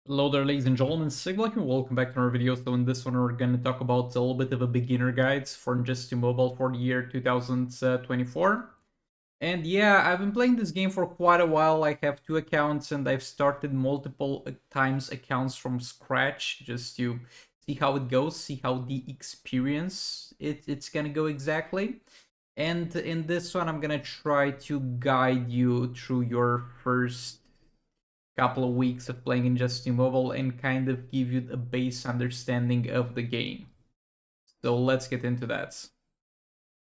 Hello there, ladies and gentlemen, Sigla here, welcome back to our video. So in this one we're going to talk about a little bit of a beginner guide for Just to Mobile for the year 2024. And yeah, I've been playing this game for quite a while. I have two accounts and I've started multiple times accounts from scratch just to see how it goes, see how the experience it's going to go exactly. And in this one I'm going to try to guide you through your first couple of weeks of playing in Just Mobile and kind of give you a base understanding of the game. So let's get into that.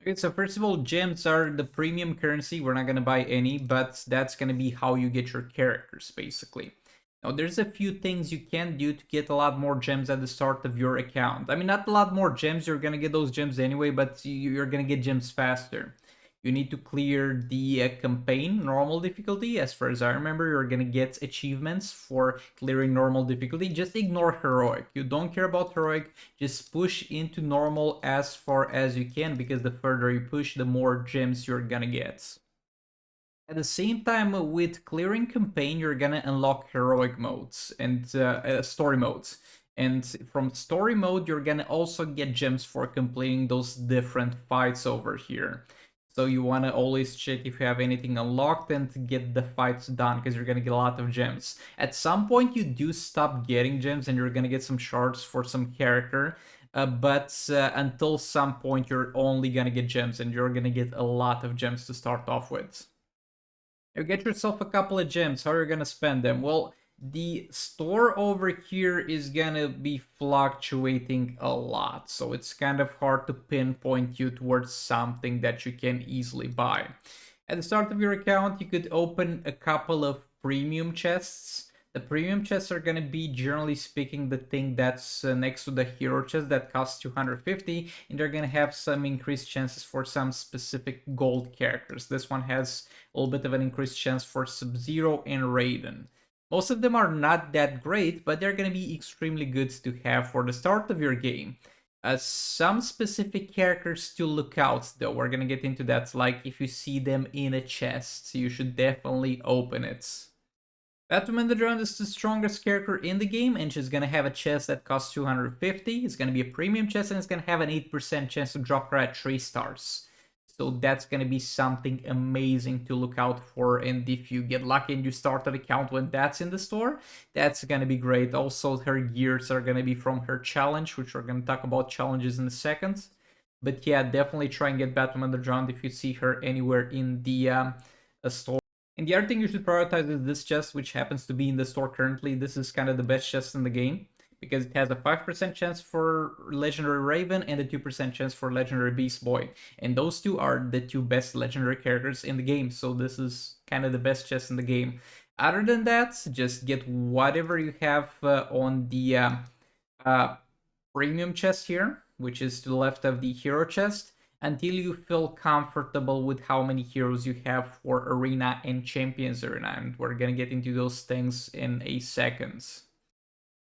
Okay, so first of all, gems are the premium currency. We're not going to buy any, but that's going to be how you get your characters, basically. Now, there's a few things you can do to get a lot more gems at the start of your account. I mean, not a lot more gems, you're going to get those gems anyway, but you're going to get gems faster. You need to clear the campaign normal difficulty. As far as I remember, you're gonna get achievements for clearing normal difficulty. Just ignore heroic. You don't care about heroic. Just push into normal as far as you can, because the further you push, the more gems you're gonna get. At the same time, with clearing campaign, you're gonna unlock heroic modes and story modes. And from story mode, you're gonna also get gems for completing those different fights over here. So you want to always check if you have anything unlocked and get the fights done, because you're going to get a lot of gems. At some point you do stop getting gems and you're going to get some shards for some character, but until some point you're only going to get gems, and you're going to get a lot of gems to start off with. You get yourself a couple of gems. How are you going to spend them? Well, the store over here is gonna be fluctuating a lot, so it's kind of hard to pinpoint you towards something that you can easily buy. At the start of your account, you could open a couple of premium chests. The premium chests are gonna be, generally speaking, the thing that's next to the hero chest that costs 250, and they're gonna have some increased chances for some specific gold characters. This one has a little bit of an increased chance for Sub-Zero and Raiden. Most of them are not that great, but they're going to be extremely good to have for the start of your game. Some specific characters to look out, though. We're going to get into that. Like, if you see them in a chest, you should definitely open it. Batwoman the Drone is the strongest character in the game, and she's gonna have a chest that costs 250. It's gonna be a premium chest, and it's gonna have an 8% chance to drop her at 3 stars. So that's gonna be something amazing to look out for, and if you get lucky and you start an account when that's in the store, that's gonna be great. Also, her gears are gonna be from her challenge, which we're gonna talk about challenges in a second. But yeah, definitely try and get Batwoman the Drone if you see her anywhere in the store. And the other thing you should prioritize is this chest, which happens to be in the store currently. This is kind of the best chest in the game, because it has a 5% chance for Legendary Raven and a 2% chance for Legendary Beast Boy. And those two are the two best legendary characters in the game, so this is kind of the best chest in the game. Other than that, just get whatever you have on the premium chest here, which is to the left of the hero chest, until you feel comfortable with how many heroes you have for Arena and Champions Arena, and we're gonna get into those things in a second.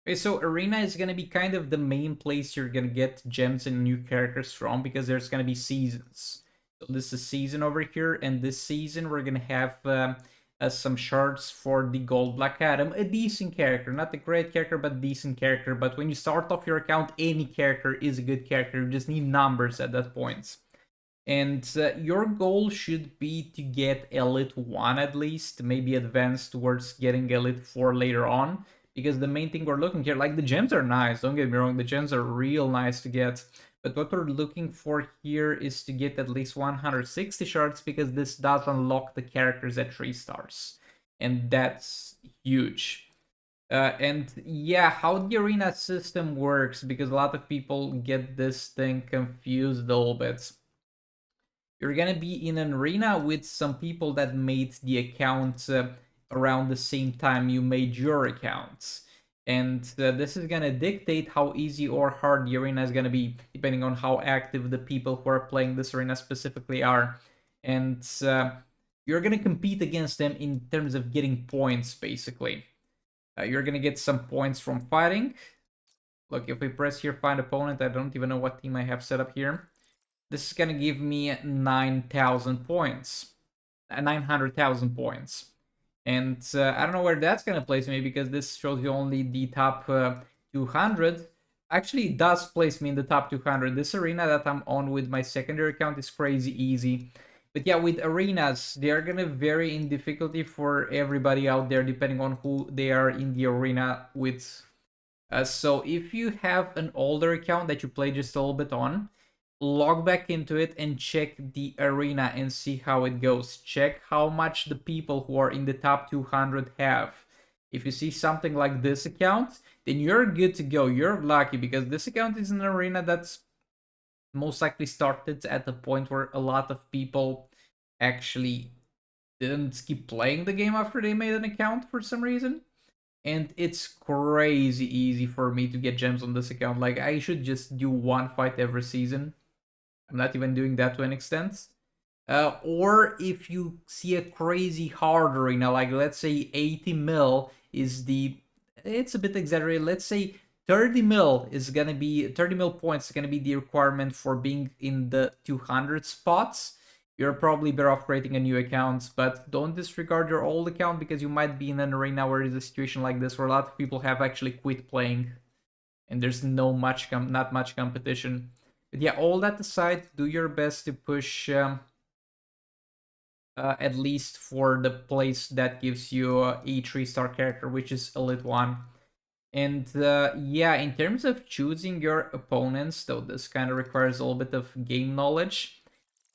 Okay, so Arena is gonna be kind of the main place you're gonna get gems and new characters from, because there's gonna be seasons. So this is season over here, and this season we're gonna have some shards for the Gold Black Adam, a decent character, not a great character, but decent character. But when you start off your account, any character is a good character. You just need numbers at that point. And your goal should be to get Elite 1 at least, maybe advance towards getting Elite 4 later on. Because the main thing we're looking here, like the gems are nice, don't get me wrong, the gems are real nice to get. But what we're looking for here is to get at least 160 shards, because this does unlock the characters at 3 stars. And that's huge. And yeah, how the arena system works, because a lot of people get this thing confused a little bit. You're gonna be in an arena with some people that made the account around the same time you made your accounts. And this is gonna dictate how easy or hard the arena is gonna be, depending on how active the people who are playing this arena specifically are. And you're gonna compete against them in terms of getting points, basically. You're gonna get some points from fighting. Look, if we press here, find opponent, I don't even know what team I have set up here. This is gonna give me 9,000 points. 900,000 points. And I don't know where that's gonna place me because this shows you only the top 200. Actually, it does place me in the top 200. This arena that I'm on with my secondary account is crazy easy. But yeah, with arenas, they are gonna vary in difficulty for everybody out there depending on who they are in the arena with. So if you have an older account that you play just a little bit on, log back into it and check the arena and see how it goes. Check how much the people who are in the top 200 have. If you see something like this account, then you're good to go. You're lucky because this account is an arena that's most likely started at the point where a lot of people actually didn't keep playing the game after they made an account for some reason. And it's crazy easy for me to get gems on this account. Like, I should just do one fight every season. I'm not even doing that to an extent. Or if you see a crazy hard arena, like let's say 80 mil is the, it's a bit exaggerated. Let's say 30 mil is gonna be 30 mil points is gonna be the requirement for being in the 200 spots. You're probably better off creating a new account, but don't disregard your old account because you might be in an arena where there's a situation like this where a lot of people have actually quit playing and there's not much competition. But yeah, all that aside, do your best to push at least for the place that gives you a 3-star character, which is Elite 1. And yeah, in terms of choosing your opponents, though this kind of requires a little bit of game knowledge,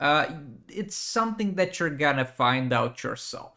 uh, it's something that you're gonna find out yourself.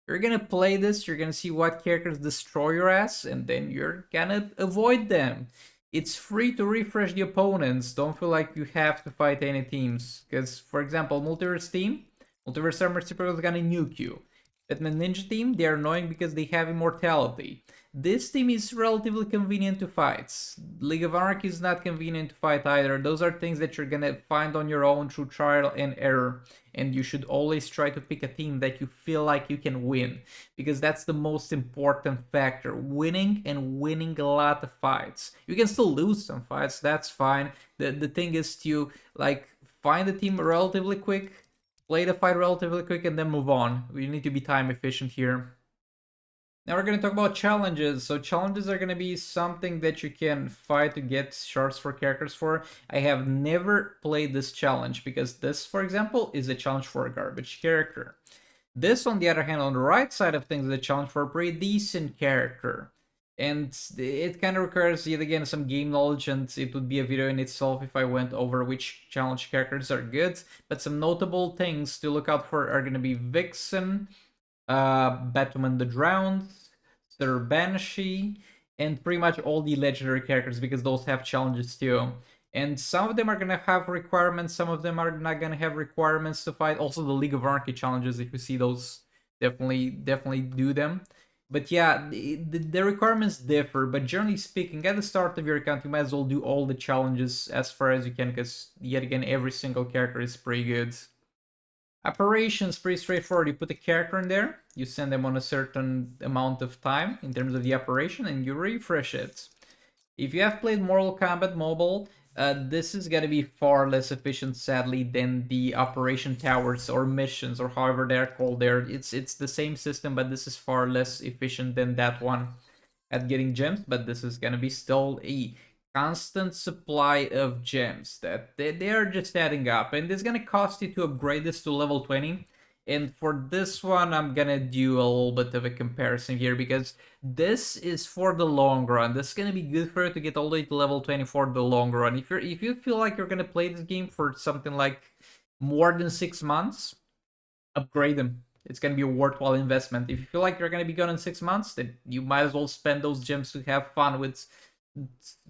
You're gonna play this, you're gonna see what characters destroy your ass, and then you're gonna avoid them. It's free to refresh the opponents. Don't feel like you have to fight any teams. Because, for example, Multiverse team, Multiverse Armor Super is gonna nuke you. Batman Ninja team, they are annoying because they have immortality. This team is relatively convenient to fight. League of Anarchy is not convenient to fight either. Those are things that you're gonna find on your own through trial and error. And you should always try to pick a team that you feel like you can win. Because that's the most important factor. Winning and winning a lot of fights. You can still lose some fights, that's fine. The thing is to like find a team relatively quick, play the fight relatively quick, and then move on. We need to be time efficient here. Now we're going to talk about challenges. So challenges are going to be something that you can fight to get shards for characters for. I have never played this challenge because this, for example, is a challenge for a garbage character. This, on the other hand, on the right side of things, is a challenge for a pretty decent character. And it kind of requires, yet again, some game knowledge, and it would be a video in itself if I went over which challenge characters are good. But some notable things to look out for are going to be Vixen, Batman the Drowned, Sir Banshee, and pretty much all the legendary characters because those have challenges too. And some of them are gonna have requirements, some of them are not gonna have requirements to fight. Also, the League of Anarchy challenges, if you see those, definitely do them. But yeah, the requirements differ. But generally speaking, at the start of your account, you might as well do all the challenges as far as you can, because yet again, every single character is pretty good. Operations, pretty straightforward. You put a character in there, you send them on a certain amount of time in terms of the operation, and you refresh it. If you have played Mortal Kombat Mobile, this is going to be far less efficient, sadly, than the operation towers or missions or however they're called there. It's the same system, but this is far less efficient than that one at getting gems, but this is going to be still a constant supply of gems that they are just adding up, and it's going to cost you to upgrade this to level 20. And for this one, I'm gonna do a little bit of a comparison here because this is for the long run. This is gonna be good for you to get all the way to level 20 for the long run. If you feel like you're gonna play this game for something like more than 6 months, upgrade them. It's gonna be a worthwhile investment. If you feel like you're gonna be gone in 6 months, then you might as well spend those gems to have fun with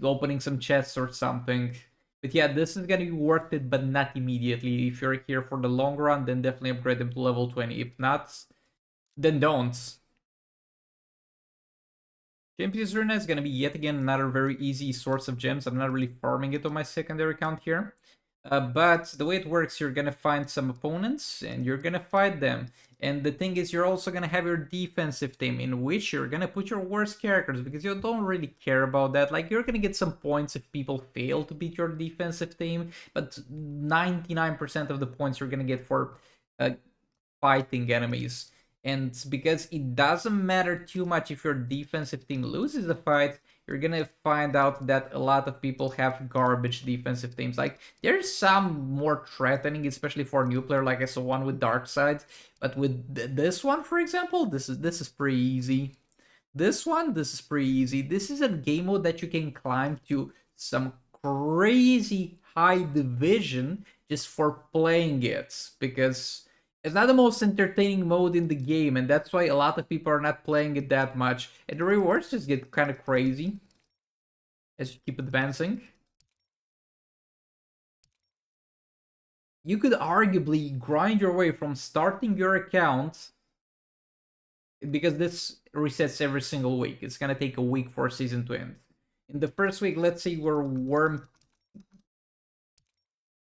opening some chests or something. But yeah, this is gonna be worth it, but not immediately. If you're here for the long run, then definitely upgrade them to level 20. If not, then don't. Champions Arena is gonna be yet again another very easy source of gems. I'm not really farming it on my secondary account here. But the way it works, you're gonna find some opponents and you're gonna fight them. And the thing is, you're also gonna have your defensive team in which you're gonna put your worst characters because you don't really care about that. Like, you're gonna get some points if people fail to beat your defensive team, but 99% of the points you're gonna get for fighting enemies. And because it doesn't matter too much if your defensive team loses a fight, you're gonna find out that a lot of people have garbage defensive teams. Like there's some more threatening, especially for a new player, like I saw one with Dark Side. But with this one, for example, this is pretty easy. This is pretty easy. This is a game mode that you can climb to some crazy high division just for playing it, because it's not the most entertaining mode in the game, and that's why a lot of people are not playing it that much. And the rewards just get kind of crazy as you keep advancing. You could arguably grind your way from starting your account, because this resets every single week. It's gonna take a week for a season to end. In the first week, let's say we're worm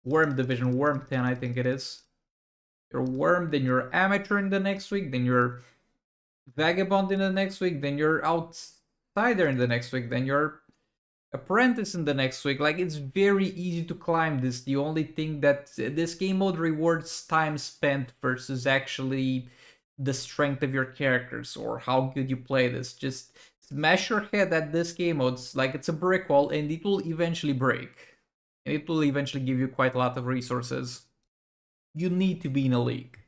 division, worm 10, I think it is. You're worm, then you're amateur in the next week, then you're vagabond in the next week, then you're outsider in the next week, then you're apprentice in the next week. Like, it's very easy to climb this. The only thing that this game mode rewards time spent versus actually the strength of your characters or how good you play this. Just smash your head at this game mode. It's like it's a brick wall, and it will eventually break. And it will eventually give you quite a lot of resources. You need to be in a league.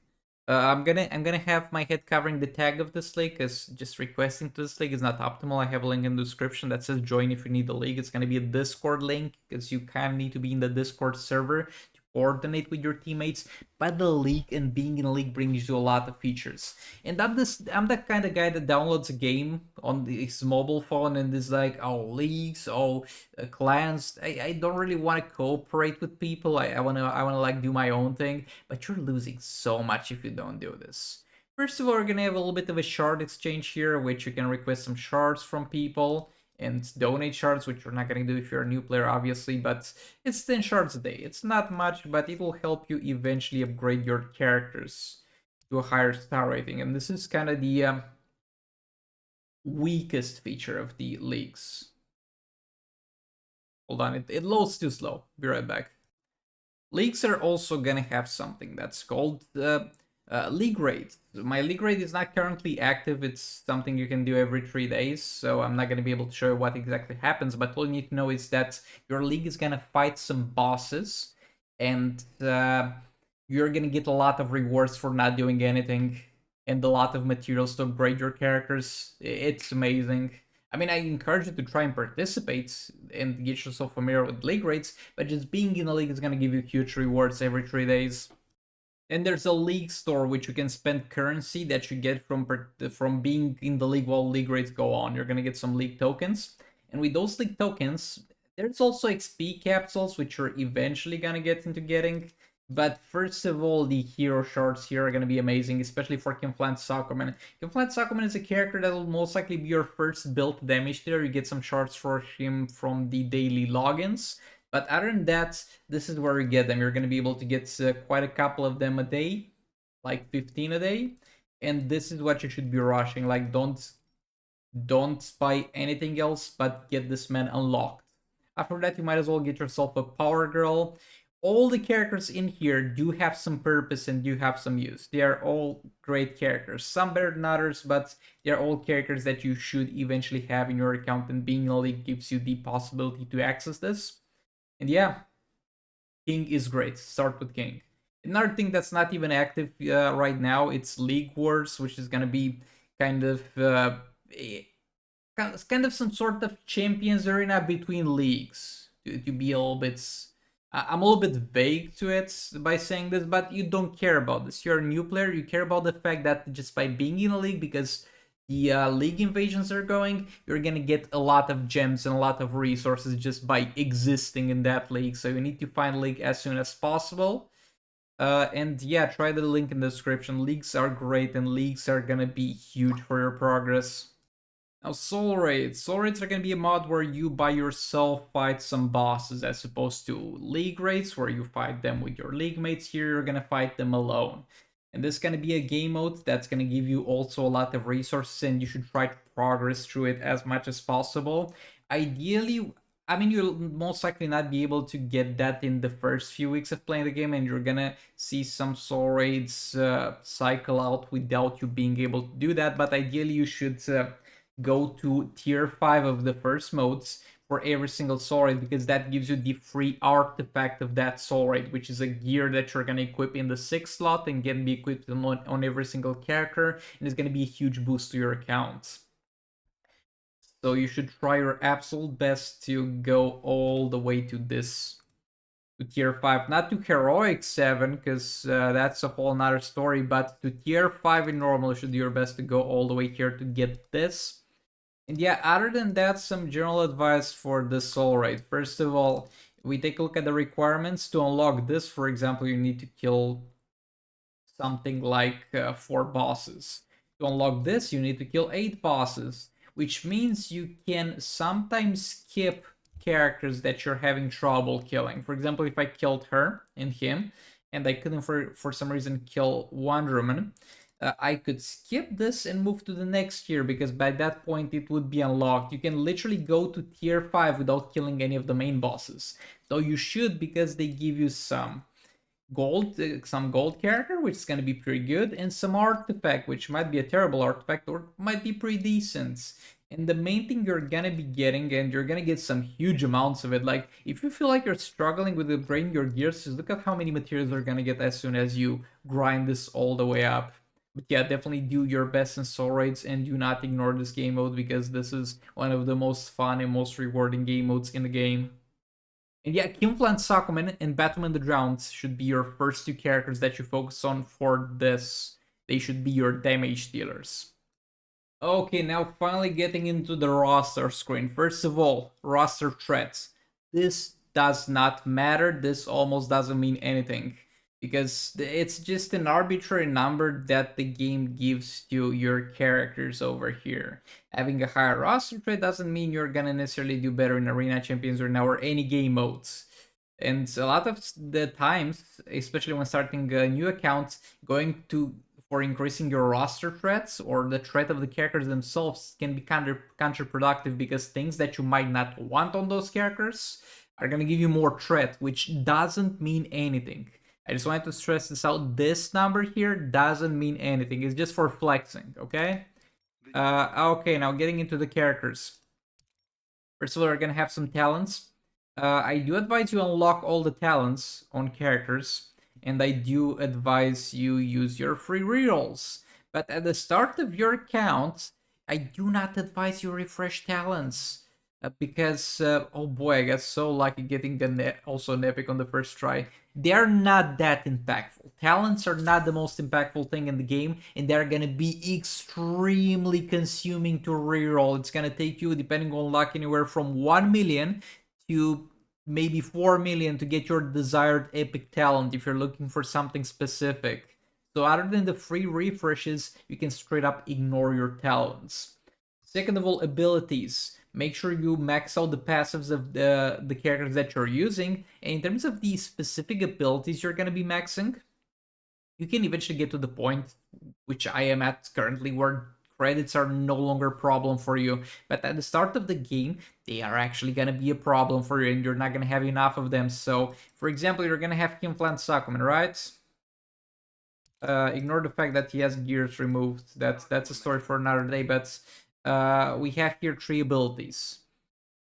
I'm gonna have my head covering the tag of this league, because just requesting to this league is not optimal. I have a link in the description that says join if you need the league. It's gonna be a Discord link, because you kind of need to be in the Discord server to coordinate with your teammates. But the league and being in a league brings you a lot of features. And I'm that kind of guy that downloads a game on his mobile phone and is like, oh, leagues, oh, clans. I don't really want to cooperate with people. I wanna like do my own thing. But you're losing so much if you don't do this. First of all, we're gonna have a little bit of a shard exchange here, which you can request some shards from people and donate shards, which you're not gonna do if you're a new player, obviously, but it's 10 shards a day. It's not much, but it will help you eventually upgrade your characters to a higher star rating. And this is kind of the weakest feature of the leagues. Hold on, it loads too slow. Be right back. Leagues are also gonna have something that's called league rate. My league rate is not currently active. It's something you can do every 3 days, so I'm not gonna be able to show you what exactly happens. But all you need to know is that your league is gonna fight some bosses, and you're gonna get a lot of rewards for not doing anything, and a lot of materials to upgrade your characters. It's amazing. I mean, I encourage you to try and participate and get yourself familiar with league rates, but just being in a league is going to give you huge rewards every 3 days. And there's a league store which you can spend currency that you get from being in the league while league rates go on. You're going to get some league tokens. And with those league tokens, there's also XP capsules, which you're eventually going to get into getting. But first of all, the hero shards here are going to be amazing, especially for Kinflant Sakuman. Kinflant Sakuman is a character that will most likely be your first build damage dealer. You get some shards for him from the daily logins. But other than that, this is where you get them. You're going to be able to get quite a couple of them a day, like 15 a day. And this is what you should be rushing. Like, don't buy anything else, but get this man unlocked. After that, you might as well get yourself a Power Girl. All the characters in here do have some purpose and do have some use. They are all great characters. Some better than others, but they're all characters that you should eventually have in your account, and being in a league gives you the possibility to access this. And yeah, King is great. Start with King. Another thing that's not even active right now, it's League Wars, which is gonna be kind of kind of some sort of champions arena between leagues. To be a little bit, I'm a little bit vague to it by saying this, but you don't care about this. You're a new player. You care about the fact that just by being in a league, because the league invasions are going, you're gonna get a lot of gems and a lot of resources just by existing in that league. So you need to find a league as soon as possible. And yeah, try the link in the description. Leagues are great, and leagues are gonna be huge for your progress. Now, soul raids. Soul raids are going to be a mod where you by yourself fight some bosses, as opposed to league raids where you fight them with your league mates. Here, you're going to fight them alone. And this is going to be a game mode that's going to give you also a lot of resources, and you should try to progress through it as much as possible. Ideally, I mean, you'll most likely not be able to get that in the first few weeks of playing the game, and you're gonna see some soul raids cycle out without you being able to do that. But ideally, you should go to tier 5 of the first modes for every single soul raid, because that gives you the free artifact of that soul raid, which is a gear that you're gonna equip in the 6th slot and can be equipped on every single character, and it's gonna be a huge boost to your account. So you should try your absolute best to go all the way to this, to tier 5. Not to heroic 7, because that's a whole nother story, but to tier 5 in normal, you should do your best to go all the way here to get this. And yeah, other than that, some general advice for the soul raid. First of all, we take a look at the requirements. To unlock this, for example, you need to kill something like 4 bosses. To unlock this, you need to kill 8 bosses, which means you can sometimes skip characters that you're having trouble killing. For example, if I killed her and him, and I couldn't for some reason kill Wonder Woman, I could skip this and move to the next tier, because by that point it would be unlocked. You can literally go to tier 5 without killing any of the main bosses. So you should, because they give you some gold character, which is going to be pretty good, and some artifact, which might be a terrible artifact or might be pretty decent. And the main thing you're gonna be getting, and you're gonna get some huge amounts of it, like if you feel like you're struggling with upgrading your gears, just look at how many materials you're gonna get as soon as you grind this all the way up. But yeah, definitely do your best in soul raids, and do not ignore this game mode, because this is one of the most fun and most rewarding game modes in the game. And yeah, Kimflan Sakuman and Batman the Drowned should be your first 2 characters that you focus on for this. They should be your damage dealers. Okay, now finally getting into the roster screen. First of all, roster threats. This does not matter. This almost doesn't mean anything, because it's just an arbitrary number that the game gives to your characters over here. Having a higher roster threat doesn't mean you're gonna necessarily do better in Arena Champions or now or any game modes. And a lot of the times, especially when starting a new account, going to for increasing your roster threats or the threat of the characters themselves can be counterproductive, because things that you might not want on those characters are going to give you more threat, which doesn't mean anything. I just wanted to stress this out. This number here doesn't mean anything. It's just for flexing, okay? Okay, now getting into the characters. First of all, we're gonna have some talents. I do advise you unlock all the talents on characters, and I do advise you use your free rerolls. But at the start of your account, I do not advise you refresh talents. Because, oh boy, I got so lucky getting also an epic on the first try. They're not that impactful. Talents are not the most impactful thing in the game, and they're gonna be extremely consuming to reroll. It's gonna take you, depending on luck, anywhere from 1 million to maybe 4 million to get your desired epic talent if you're looking for something specific. So other than the free refreshes, you can straight up ignore your talents. Second of all, abilities. Make sure you max out the passives of the characters that you're using. And in terms of the specific abilities you're going to be maxing, you can eventually get to the point, which I am at currently, where credits are no longer a problem for you. But at the start of the game, they are actually going to be a problem for you, and you're not going to have enough of them. So, for example, you're going to have Kimflan Sakuman, right? Ignore the fact that he has gears removed. That's a story for another day. But we have here 3 abilities.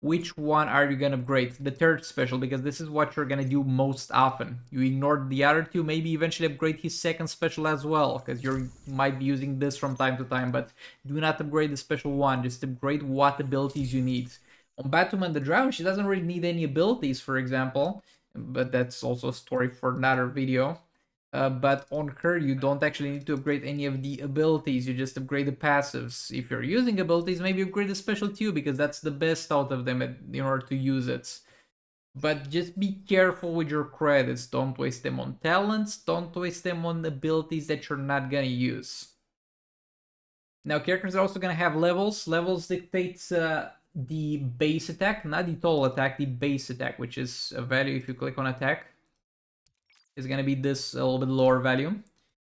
Which one are you gonna upgrade? The third special, because this is what you're gonna do most often. You ignore the other 2, maybe eventually upgrade his second special as well, because you might be using this from time to time, but do not upgrade the special one, just upgrade what abilities you need. On Batwoman the Drown, she doesn't really need any abilities, for example, but that's also a story for another video. But on her, you don't actually need to upgrade any of the abilities, you just upgrade the passives. If you're using abilities, maybe upgrade the special too, because that's the best out of them in order to use it. But just be careful with your credits. Don't waste them on talents, don't waste them on abilities that you're not gonna use. Now, characters are also gonna have levels. Levels dictates the base attack, not the total attack, the base attack, which is a value if you click on attack. Is going to be this a little bit lower value.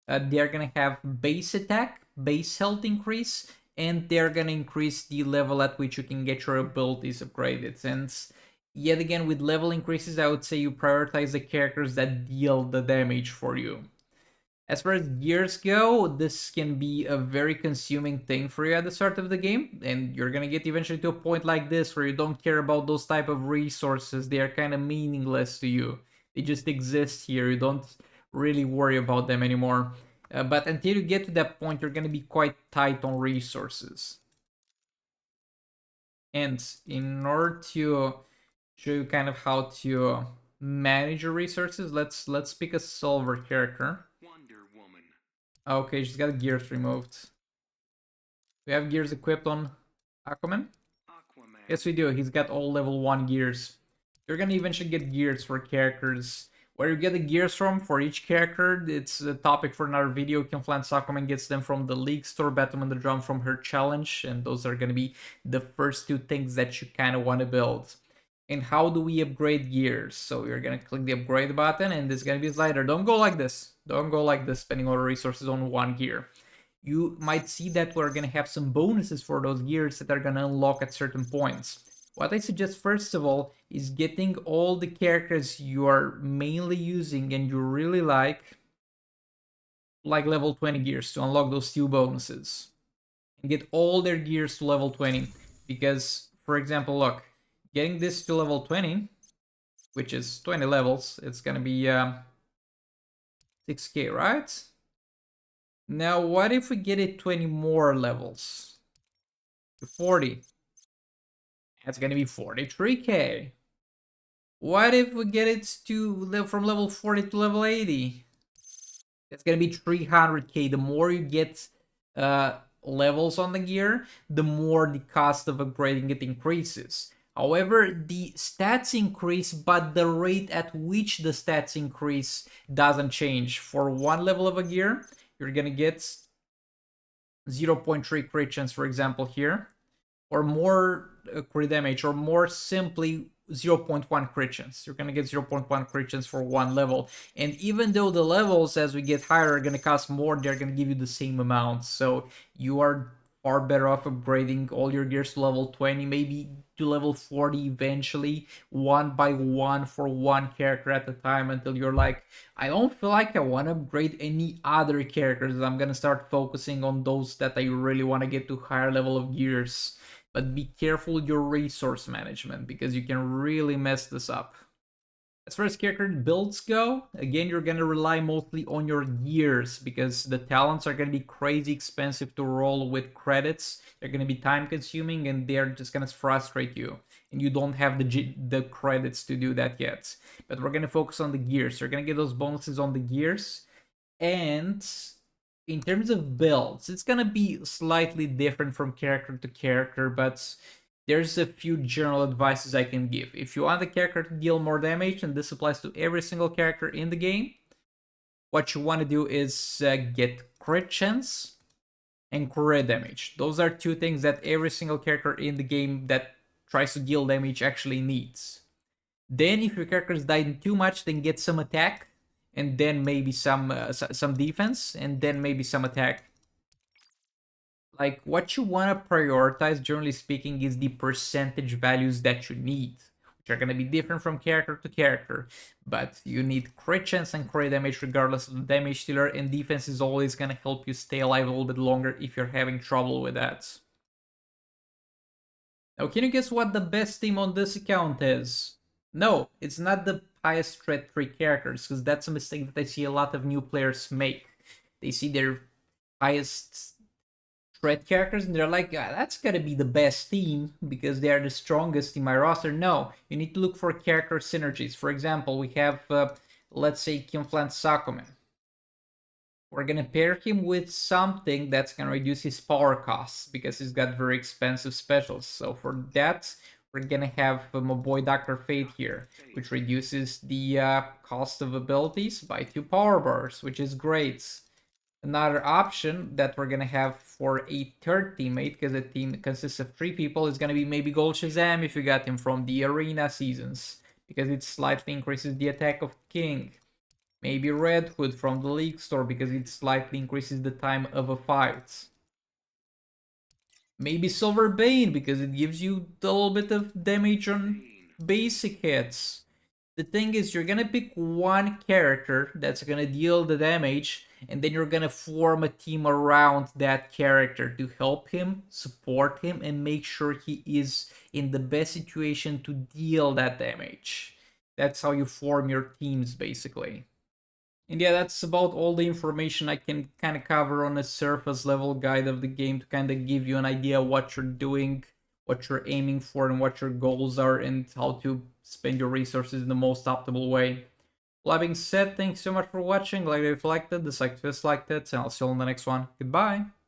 They're going to have base attack, base health increase, and they're going to increase the level at which you can get your abilities upgraded. And Yet again, with level increases, I would say you prioritize the characters that deal the damage for you. As far as gears go, this can be a very consuming thing for you at the start of the game, and you're gonna get eventually to a point like this where you don't care about those type of resources. They are kind of meaningless to you. They just exist here. You don't really worry about them anymore. But until you get to that point, you're gonna be quite tight on resources. And in order to show you kind of how to manage your resources, let's pick a silver character. Wonder Woman. Okay, she's got gears removed. We have gears equipped on Aquaman? Yes, we do. He's got all level 1 gears. You're gonna eventually get gears for characters. Where you get the gears from for each character, it's a topic for another video. Kinflant's Aquaman gets them from the League Store, Batman the Drum from her challenge, and those are gonna be the first two things that you kind of want to build. And how do we upgrade gears? So you're gonna click the upgrade button, and it's gonna be a slider. Don't go like this. Don't go like this, spending all the resources on one gear. You might see that we're gonna have some bonuses for those gears that are gonna unlock at certain points. What I suggest first of all is getting all the characters you are mainly using and you really like level 20 gears to unlock those two bonuses. And get all their gears to level 20. Because, for example, look, getting this to level 20, which is 20 levels, it's gonna be 6k, right? Now, what if we get it 20 more levels? To 40. That's gonna be 43k. What if we get it to from level 40 to level 80? That's gonna be 300k. The more you get levels on the gear, the more the cost of upgrading it increases. However, the stats increase, but the rate at which the stats increase doesn't change. For one level of a gear, you're gonna get 0.3 crit chance, for example, here, or more crit damage, or more simply 0.1 crit chance. You're gonna get 0.1 crit chance for one level. And even though the levels as we get higher are gonna cost more, they're gonna give you the same amount. So you are far better off upgrading all your gears to level 20, maybe to level 40 eventually, one by one for one character at a time until you're like, I don't feel like I want to upgrade any other characters. I'm gonna start focusing on those that I really want to get to higher level of gears. But be careful with your resource management because you can really mess this up. As far as character builds go, again, you're gonna rely mostly on your gears because the talents are gonna be crazy expensive to roll with credits. They're gonna be time consuming and they're just gonna frustrate you. And you don't have the credits to do that yet. But we're gonna focus on the gears. You're gonna get those bonuses on the gears. And in terms of builds, it's gonna be slightly different from character to character, but there's a few general advices I can give. If you want the character to deal more damage, and this applies to every single character in the game, what you want to do is get crit chance and crit damage. Those are two things that every single character in the game that tries to deal damage actually needs. Then if your character's died too much, then get some attack, and then maybe some defense, and then maybe some attack. Like, what you want to prioritize, generally speaking, is the percentage values that you need, which are going to be different from character to character. But you need crit chance and crit damage regardless of the damage dealer, and defense is always going to help you stay alive a little bit longer if you're having trouble with that. Now, can you guess what the best team on this account is? No, it's not the highest threat 3 characters, because that's a mistake that I see a lot of new players make. They see their highest threat characters and they're like, "Ah, that's gotta be the best team because they are the strongest in my roster." No, you need to look for character synergies. For example, we have, let's say, Kinflant Sakumen. We're gonna pair him with something that's gonna reduce his power costs because he's got very expensive specials. So for that, we're gonna have my boy Dr. Fate here, which reduces the cost of abilities by 2 power bars, which is great. Another option that we're gonna have for a third teammate, because the team consists of 3 people, is gonna be maybe Gold Shazam if you got him from the Arena seasons, because it slightly increases the attack of King. Maybe Red Hood from the League Store, because it slightly increases the time of a fight. Maybe Silver Bane, because it gives you a little bit of damage on basic hits. The thing is, you're gonna pick one character that's gonna deal the damage, and then you're gonna form a team around that character to help him, support him, and make sure he is in the best situation to deal that damage. That's how you form your teams, basically. And yeah, that's about all the information I can kind of cover on a surface level guide of the game to kind of give you an idea what you're doing, what you're aiming for, and what your goals are, and how to spend your resources in the most optimal way. Well, that being said, thanks so much for watching. Like if you liked it, dislike if you disliked it, and I'll see you on the next one. Goodbye!